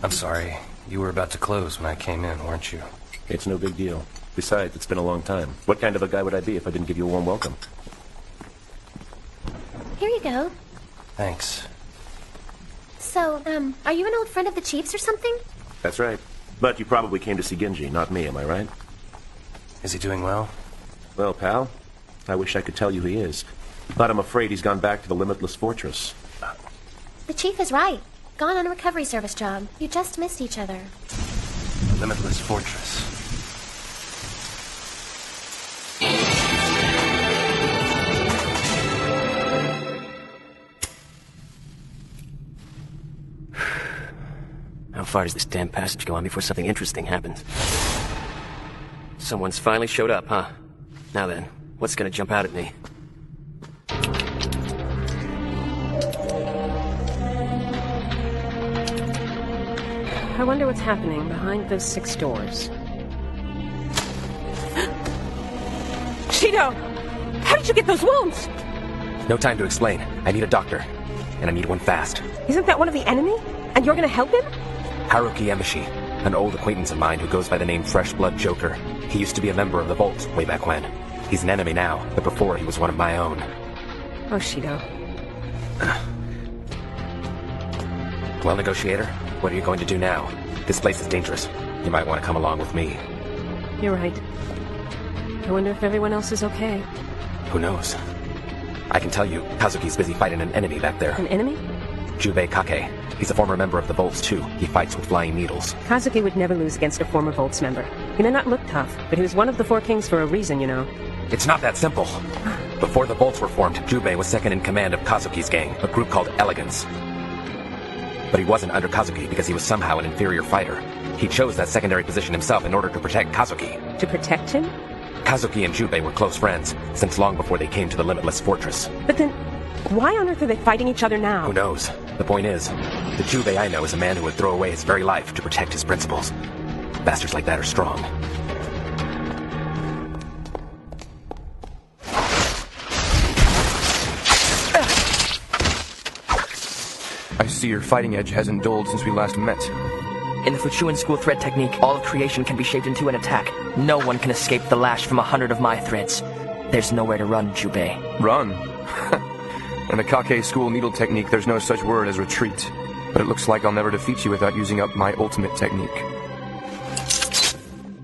I'm sorry. You were about to close when I came in, weren't you? It's no big deal. Besides, it's been a long time. What kind of a guy would I be if I didn't give you a warm welcome? Here you go. Thanks. So, are you an old friend of the Chief's or something? That's right. But you probably came to see Genji, not me, am I right? Is he doing well? Well, pal, I wish I could tell you he is. But I'm afraid he's gone back to the Limitless Fortress. The Chief is right. Gone on a recovery service job. You just missed each other. Limitless Fortress. How far does this damn passage go on before something interesting happens? Someone's finally showed up, huh? Now then, what's gonna jump out at me? I wonder what's happening behind those 6 doors. Shido! How did you get those wounds? No time to explain. I need a doctor. And I need one fast. Isn't that one of the enemy? And you're gonna help him? Haruki Emishi, an old acquaintance of mine who goes by the name Fresh Blood Joker. He used to be a member of the Vault way back when. He's an enemy now, but before he was one of my own. Oh, Shido. Well, Negotiator, what are you going to do now? This place is dangerous. You might want to come along with me. You're right. I wonder if everyone else is okay. Who knows? I can tell you, Kazuki's busy fighting an enemy back there. An enemy? Jubei Kake. He's a former member of the Volts, too. He fights with flying needles. Kazuki would never lose against a former Volts member. He may not look tough, but he was one of the 4 kings for a reason, you know. It's not that simple. Before the Volts were formed, Jubei was second in command of Kazuki's gang, a group called Elegance. But he wasn't under Kazuki because he was somehow an inferior fighter. He chose that secondary position himself in order to protect Kazuki. To protect him? Kazuki and Jubei were close friends, since long before they came to the Limitless Fortress. But then, why on earth are they fighting each other now? Who knows? The point is, the Jubei I know is a man who would throw away his very life to protect his principles. Bastards like that are strong. I see your fighting edge hasn't dulled since we last met. In the Fuchuan school thread technique, all of creation can be shaped into an attack. No one can escape the lash from 100 of my threads. There's nowhere to run, Jubei. Run? In the Kake school needle technique, there's no such word as retreat. But it looks like I'll never defeat you without using up my ultimate technique.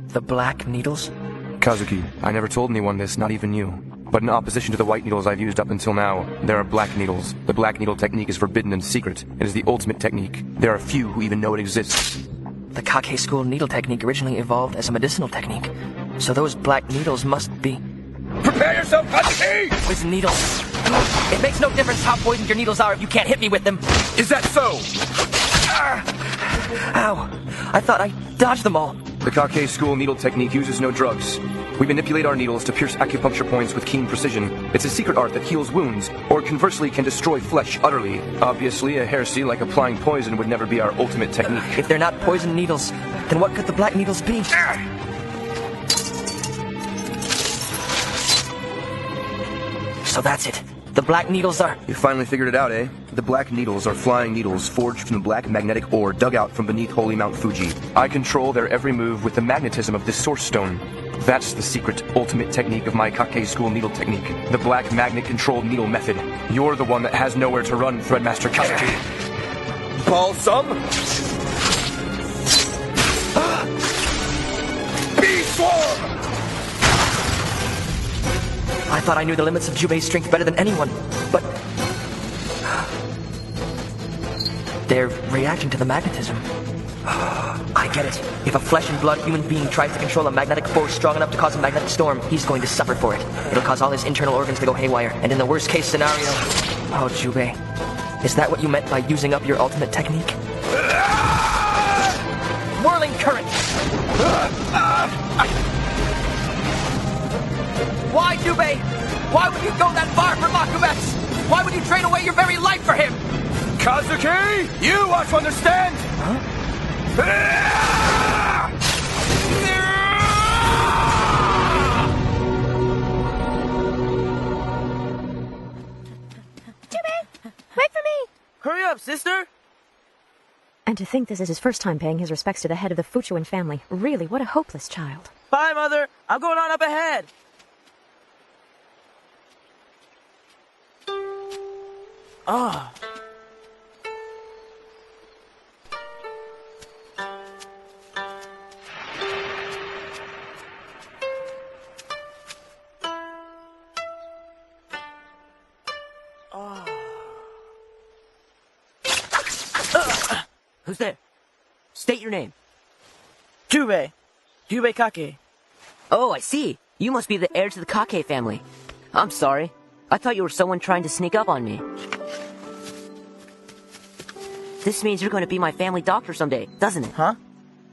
The black needles? Kazuki, I never told anyone this, not even you. But in opposition to the white needles I've used up until now, there are black needles. The black needle technique is forbidden and secret. It is the ultimate technique. There are few who even know it exists. The Kake school needle technique originally evolved as a medicinal technique. So those black needles must be... Prepare yourself, Kazuki! Poison needles. It makes no difference how poisoned your needles are if you can't hit me with them. Is that so? Ow. I thought I dodged them all. The Kake school needle technique uses no drugs. We manipulate our needles to pierce acupuncture points with keen precision. It's a secret art that heals wounds, or conversely can destroy flesh utterly. Obviously, a heresy like applying poison would never be our ultimate technique. If they're not poison needles, then what could the black needles be? So that's it. The black needles are... You finally figured it out, eh? The black needles are flying needles forged from the black magnetic ore dug out from beneath holy Mount Fuji. I control their every move with the magnetism of this source stone. That's the secret, ultimate technique of my Kake school needle technique. The black magnet-controlled needle method. You're the one that has nowhere to run, Threadmaster Kazuki. Balsam? Bee-swarm! I thought I knew the limits of Jubei's strength better than anyone, but... they're reacting to the magnetism. I get it. If a flesh and blood human being tries to control a magnetic force strong enough to cause a magnetic storm, he's going to suffer for it. It'll cause all his internal organs to go haywire, and in the worst case scenario... Oh, Jubei. Is that what you meant by using up your ultimate technique? Whirling current! Why, Jubei? Why would you go that far for Makubex? Why would you trade away your very life for him? Kazuki, you ought to understand! Huh? Jubei, wait for me! Hurry up, sister! And to think this is his first time paying his respects to the head of the Fuchuan family. Really, what a hopeless child. Bye, Mother. I'm going on up ahead. Ah. Who's there? State your name. Jubei. Jubei Kake. Oh, I see. You must be the heir to the Kake family. I'm sorry. I thought you were someone trying to sneak up on me. This means you're going to be my family doctor someday, doesn't it? Huh?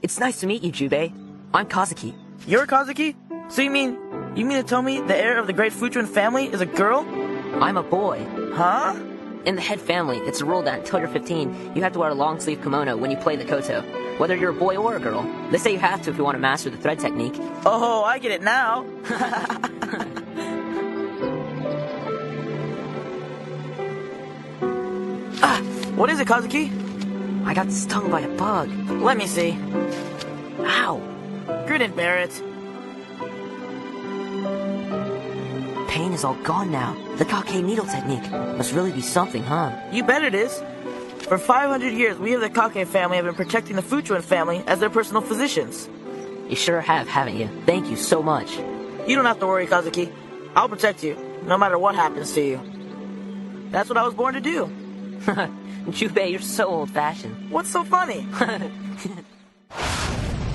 It's nice to meet you, Jubei. I'm Kazuki. You're Kazuki? So you mean to tell me the heir of the great Fuchuan family is a girl? I'm a boy. Huh? In the head family, it's a rule that until you're 15, you have to wear a long-sleeve kimono when you play the koto, whether you're a boy or a girl. They say you have to if you want to master the thread technique. Oh, I get it now. What is it, Kazuki? I got stung by a bug. Let me see. Ow. Grin and bear it. Pain is all gone now. The Kake needle technique must really be something, huh? You bet it is. For 500 years, we of the Kake family have been protecting the Fuchuan family as their personal physicians. You sure have, haven't you? Thank you so much. You don't have to worry, Kazuki. I'll protect you, no matter what happens to you. That's what I was born to do. Jubei, you're so old-fashioned. What's so funny?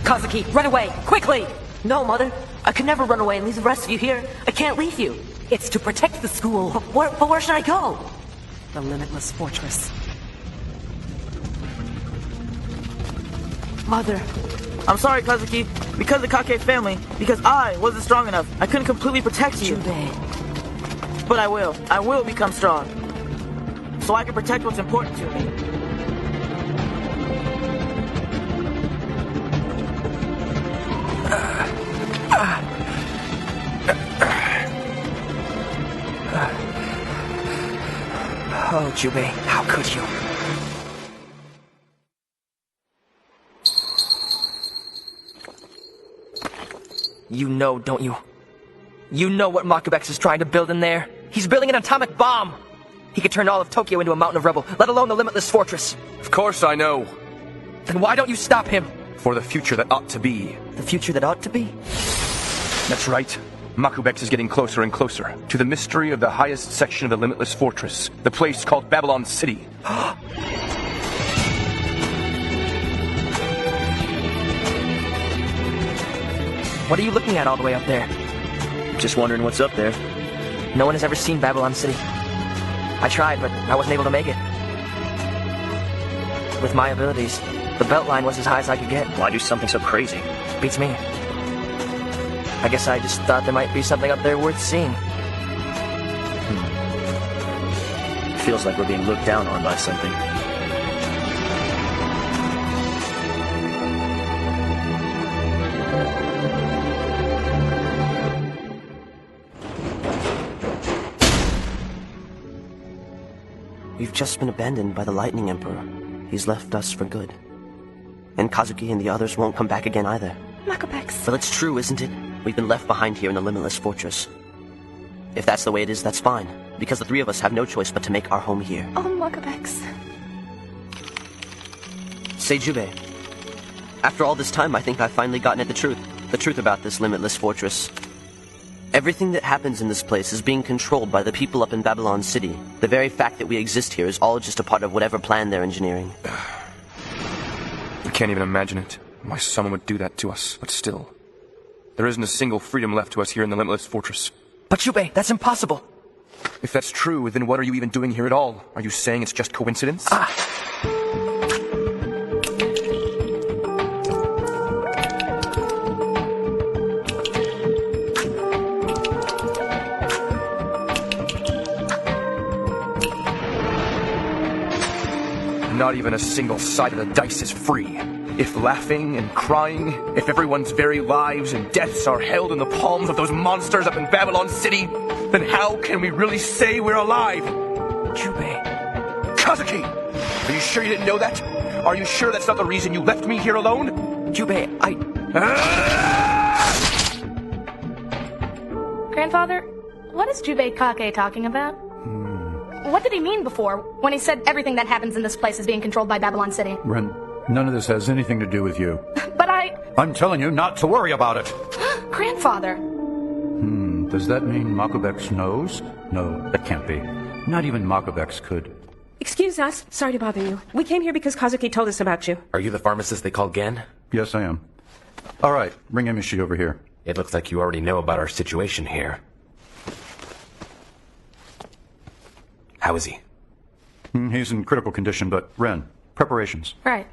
Kazuki, run away! Quickly! No, Mother. I could never run away and leave the rest of you here. I can't leave you. It's to protect the school. But where should I go? The Limitless Fortress. Mother. I'm sorry, Kazuki. Because the Kake family, because I wasn't strong enough, I couldn't completely protect you. Jubei. But I will. I will become strong. So I can protect what's important to me. Oh, Jubei, how could you? You know, don't you? You know what Makubex is trying to build in there? He's building an atomic bomb! He could turn all of Tokyo into a mountain of rubble, let alone the Limitless Fortress. Of course I know. Then why don't you stop him? For the future that ought to be. The future that ought to be? That's right. Makubex is getting closer and closer to the mystery of the highest section of the Limitless Fortress, the place called Babylon City. What are you looking at all the way up there? Just wondering what's up there. No one has ever seen Babylon City. I tried, but I wasn't able to make it. With my abilities, the Beltline was as high as I could get. Why do something so crazy? Beats me. I guess I just thought there might be something up there worth seeing. Feels like we're being looked down on by something. just been abandoned by the Lightning Emperor. He's left us for good. And Kazuki and the others won't come back again either. Makobex. Well, it's true, isn't it? We've been left behind here in the Limitless Fortress. If that's the way it is, that's fine. Because the three of us have no choice but to make our home here. Oh, Makobex. Say, Jubei. After all this time, I think I've finally gotten at the truth. The truth about this Limitless Fortress. Everything that happens in this place is being controlled by the people up in Babylon City. The very fact that we exist here is all just a part of whatever plan they're engineering. I can't even imagine it. Why someone would do that to us, but still. There isn't a single freedom left to us here in the Limitless Fortress. But Jubei, that's impossible. If that's true, then what are you even doing here at all? Are you saying it's just coincidence? Not even a single side of the dice is free. If laughing and crying, if everyone's very lives and deaths are held in the palms of those monsters up in Babylon City, then how can we really say we're alive? Jubei. Kazuki! Are you sure you didn't know that? Are you sure that's not the reason you left me here alone? Jubei, Grandfather, what is Jubei Kake talking about? What did he mean before, when he said everything that happens in this place is being controlled by Babylon City? Ren, none of this has anything to do with you. But I'm telling you not to worry about it. Grandfather! Does that mean Makobex knows? No, that can't be. Not even Makobex could. Excuse us. Sorry to bother you. We came here because Kazuki told us about you. Are you the pharmacist they called Gen? Yes, I am. All right, bring Emishi over here. It looks like you already know about our situation here. How is he? He's in critical condition, but Ren, preparations. Right.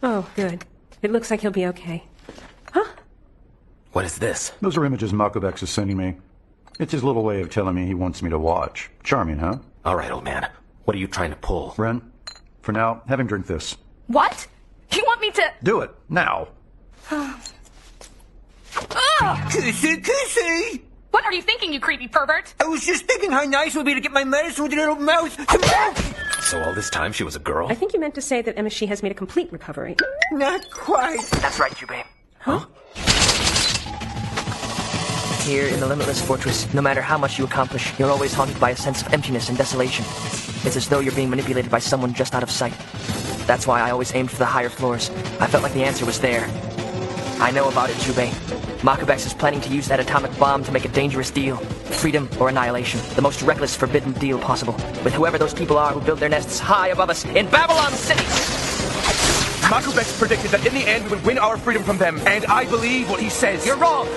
Oh, good. It looks like he'll be okay. Huh? What is this? Those are images Makobex is sending me. It's his little way of telling me he wants me to watch. Charming, huh? All right, old man. What are you trying to pull? Ren, for now, have him drink this. What? You want me to... Do it, now. Kissy! What are you thinking, you creepy pervert? I was just thinking how nice it would be to get my medicine with your little mouth. So all this time she was a girl? I think you meant to say that Emishi has made a complete recovery. Not quite. That's right, Jubei. Huh? Here in the Limitless Fortress, no matter how much you accomplish, you're always haunted by a sense of emptiness and desolation. It's as though you're being manipulated by someone just out of sight. That's why I always aimed for the higher floors. I felt like the answer was there. I know about it, Jubei. Makobex is planning to use that atomic bomb to make a dangerous deal. Freedom or annihilation. The most reckless, forbidden deal possible. With whoever those people are who build their nests high above us in Babylon City! Makobex predicted that in the end we would win our freedom from them, and I believe what he says. You're wrong!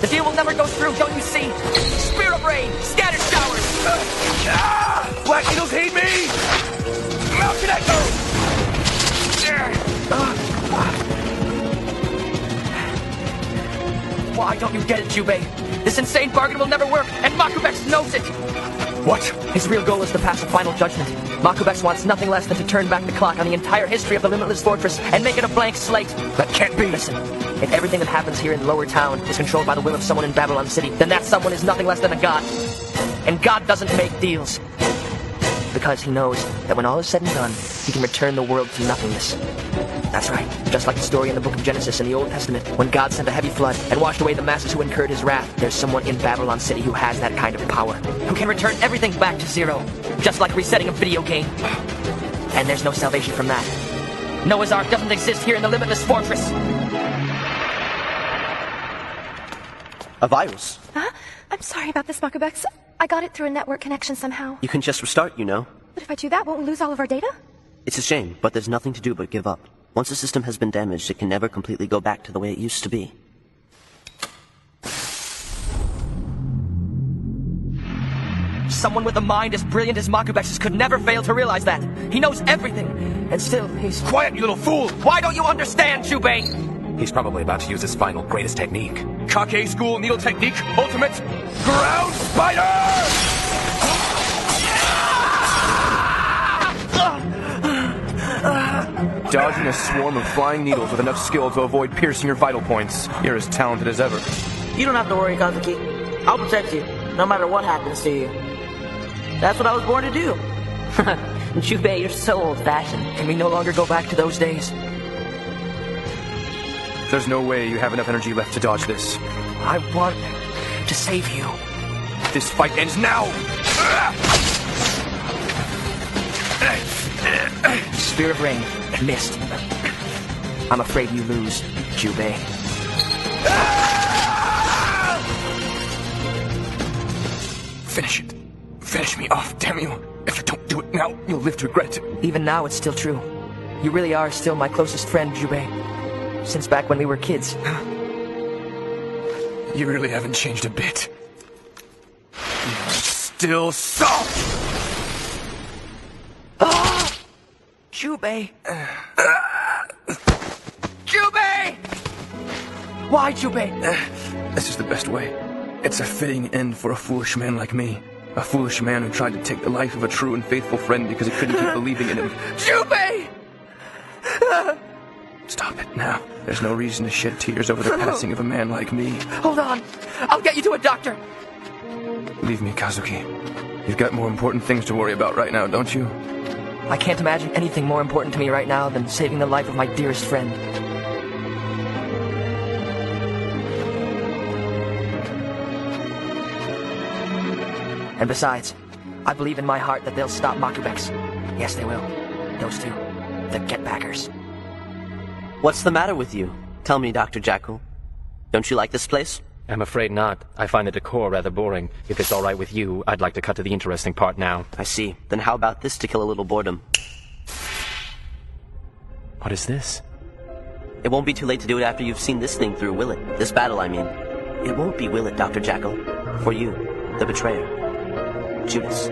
The deal will never go through, don't you see? Spear of rain! Scatter showers! Black Needles hate me! Mountain Echo! Why don't you get it, Jubei? This insane bargain will never work, and Makobex knows it! What? His real goal is to pass a final judgment. Makobex wants nothing less than to turn back the clock on the entire history of the Limitless Fortress and make it a blank slate. That can't be. Listen, if everything that happens here in Lower Town is controlled by the will of someone in Babylon City, then that someone is nothing less than a god. And God doesn't make deals. Because he knows that when all is said and done, he can return the world to nothingness. That's right, just like the story in the book of Genesis in the Old Testament, when God sent a heavy flood and washed away the masses who incurred his wrath, there's someone in Babylon City who has that kind of power, who can return everything back to zero, just like resetting a video game. And there's no salvation from that. Noah's Ark doesn't exist here in the Limitless Fortress. A virus? Huh? I'm sorry about this, Makobex. I got it through a network connection somehow. You can just restart, you know. But if I do that, won't we lose all of our data? It's a shame, but there's nothing to do but give up. Once a system has been damaged, it can never completely go back to the way it used to be. Someone with a mind as brilliant as Makobex's could never fail to realize that. He knows everything, and still he's... Quiet, you little fool! Why don't you understand, Jubei? He's probably about to use his final, greatest technique. Kake School Needle Technique, Ultimate Ground Spider! Dodging a swarm of flying needles with enough skill to avoid piercing your vital points. You're as talented as ever. You don't have to worry, Kazuki. I'll protect you. no matter what happens to you. That's what I was born to do. Jubei, you're so old-fashioned. Can we no longer go back to those days? There's no way you have enough energy left to dodge this. I want to save you. This fight ends now! Spear of Rain. Missed. I'm afraid you lose, Jubei. Finish it. Finish me off, damn you. If you don't do it now, you'll live to regret it. Even now, it's still true. You really are still my closest friend, Jubei. Since back when we were kids. You really haven't changed a bit. You're still soft! Ah! Jubei! Jubei! Why, Jubei? This is the best way. It's a fitting end for a foolish man like me. A foolish man who tried to take the life of a true and faithful friend because he couldn't keep believing in him. Jubei! Stop it now. There's no reason to shed tears over the passing of a man like me. Hold on. I'll get you to a doctor. Leave me, Kazuki. You've got more important things to worry about right now, don't you? I can't imagine anything more important to me right now than saving the life of my dearest friend. And besides, I believe in my heart that they'll stop Makubeks. Yes, they will. Those two. The Getbackers. What's the matter with you? Tell me, Dr. Jackal. Don't you like this place? I'm afraid not. I find the decor rather boring. If it's all right with you, I'd like to cut to the interesting part now. I see. Then how about this to kill a little boredom? What is this? It won't be too late to do it after you've seen this thing through, will it? This battle, I mean. It won't be, will it, Dr. Jackal? For you, the betrayer. Judas.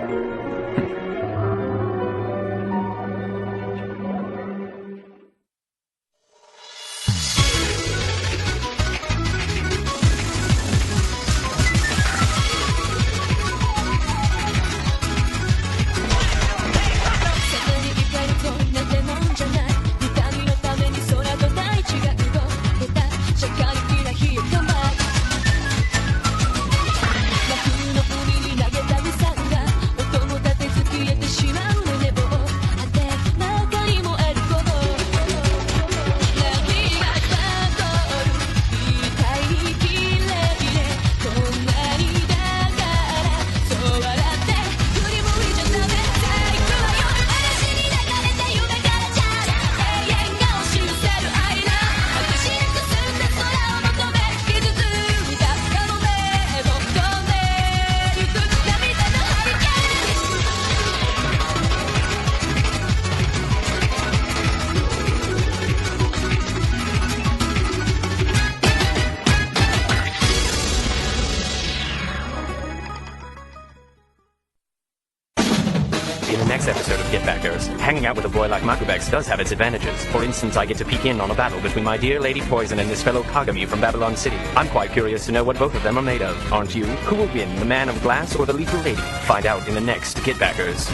In the next episode of Getbackers, hanging out with a boy like Makubeks does have its advantages. For instance, I get to peek in on a battle between my dear Lady Poison and this fellow Kagami from Babylon City. I'm quite curious to know what both of them are made of, aren't you? Who will win, the man of glass or the lethal lady? Find out in the next Getbackers.